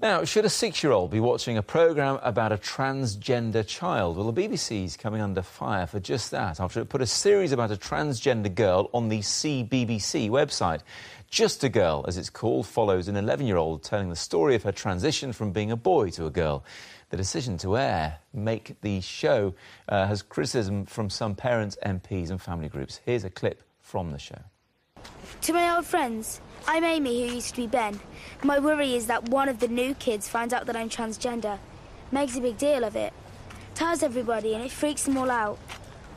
Now, should a 6-year-old be watching a programme about a transgender child? Well, the BBC's coming under fire for just that after it put a series about a transgender girl on the CBBC website. Just a Girl, as it's called, follows an 11-year-old telling the story of her transition from being a boy to a girl. The decision to make the show has criticism from some parents, MPs and family groups. Here's a clip from the show. To my old friends, I'm Amy, who used to be Ben. My worry is that one of the new kids finds out that I'm transgender, makes a big deal of it, tells everybody, and it freaks them all out.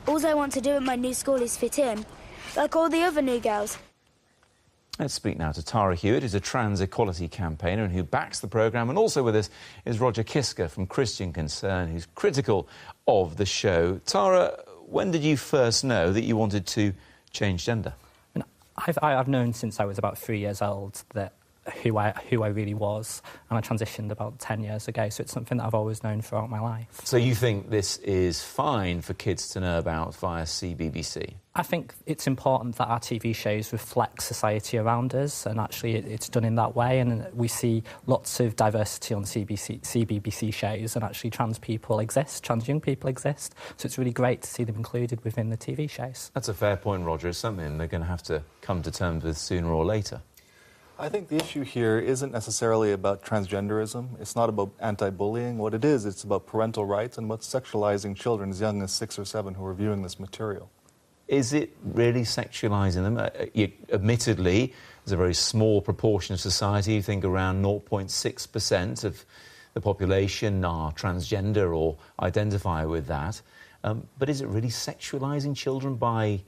All I want to do at my new school is fit in, like all the other new girls. Let's speak now to Tara Hewitt, who's a trans equality campaigner and who backs the programme. And also with us is Roger Kisker from Christian Concern, who's critical of the show. Tara, when did you first know that you wanted to change gender? I've known since I was about 3 years old that who I really was, and I transitioned about 10 years ago, so it's something that I've always known throughout my life. So you think this is fine for kids to know about via CBBC? I think it's important that our TV shows reflect society around us, and actually it's done in that way, and we see lots of diversity on CBBC shows, and actually trans people exist, trans young people exist, so it's really great to see them included within the TV shows. That's a fair point, Roger. It's something they're going to have to come to terms with sooner or later. I think the issue here isn't necessarily about transgenderism. It's not about anti-bullying. What it is, it's about parental rights and about sexualizing children as young as 6 or 7 who are viewing this material. Is it really sexualising them? Admittedly, there's a very small proportion of society. You think around 0.6% of the population are transgender or identify with that. But is it really sexualising children by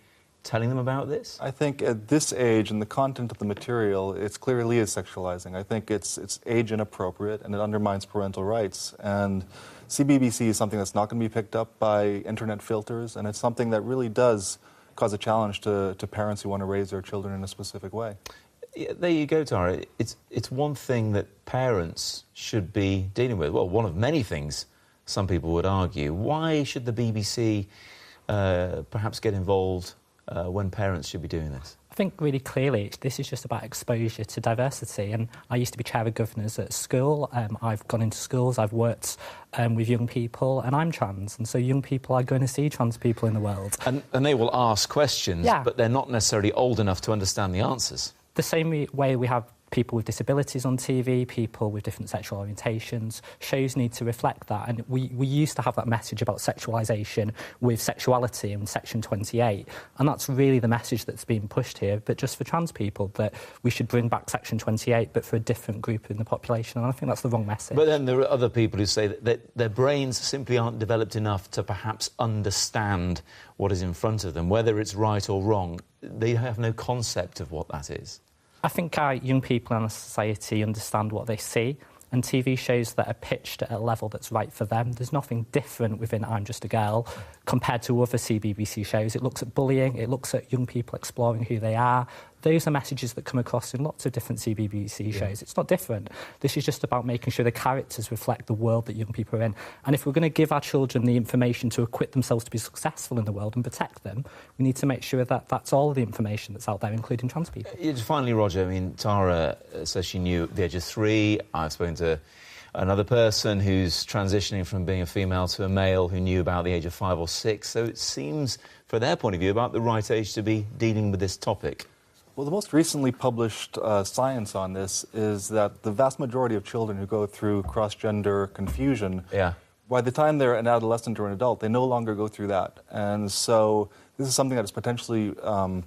telling them about this? I think at this age and the content of the material, it clearly is sexualizing. I think it's age inappropriate and it undermines parental rights. And CBBC is something that's not going to be picked up by internet filters, and it's something that really does cause a challenge to parents who want to raise their children in a specific way. Yeah, there you go, Tara. It's one thing that parents should be dealing with. Well, one of many things, some people would argue. Why should the BBC perhaps get involved when parents should be doing this? I think really clearly this is just about exposure to diversity, and I used to be chair of governors at school. I've gone into schools, I've worked with young people, and I'm trans, and so young people are going to see trans people in the world. And they will ask questions, but they're not necessarily old enough to understand the answers. The same way we have people with disabilities on TV, people with different sexual orientations. Shows need to reflect that. And we used to have that message about sexualisation with sexuality in Section 28. And that's really the message that's being pushed here, but just for trans people, that we should bring back Section 28, but for a different group in the population. And I think that's the wrong message. But then there are other people who say that their brains simply aren't developed enough to perhaps understand what is in front of them, whether it's right or wrong. They have no concept of what that is. I think our young people in our society understand what they see, and TV shows that are pitched at a level that's right for them. There's nothing different within I'm Just a Girl compared to other CBBC shows. It looks at bullying, it looks at young people exploring who they are. Those are messages that come across in lots of different CBBC shows. It's not different. This is just about making sure the characters reflect the world that young people are in. And if we're going to give our children the information to equip themselves to be successful in the world and protect them, we need to make sure that that's all the information that's out there, including trans people. Finally, Roger, I mean, Tara says she knew at the age of 3. I've spoken to another person who's transitioning from being a female to a male who knew about the age of 5 or 6. So it seems, from their point of view, about the right age to be dealing with this topic. Well, the most recently published science on this is that the vast majority of children who go through cross-gender confusion, by the time they're an adolescent or an adult, they no longer go through that. And so this is something that is potentially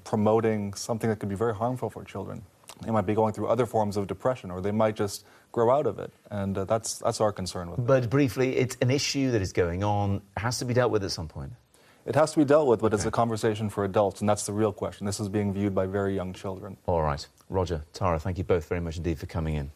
promoting something that could be very harmful for children. They might be going through other forms of depression, or they might just grow out of it. And that's our concern with it. But briefly, it's an issue that is going on. It has to be dealt with at some point. It has to be dealt with, but it's a conversation for adults, and that's the real question. This is being viewed by very young children. All right. Roger, Tara, thank you both very much indeed for coming in.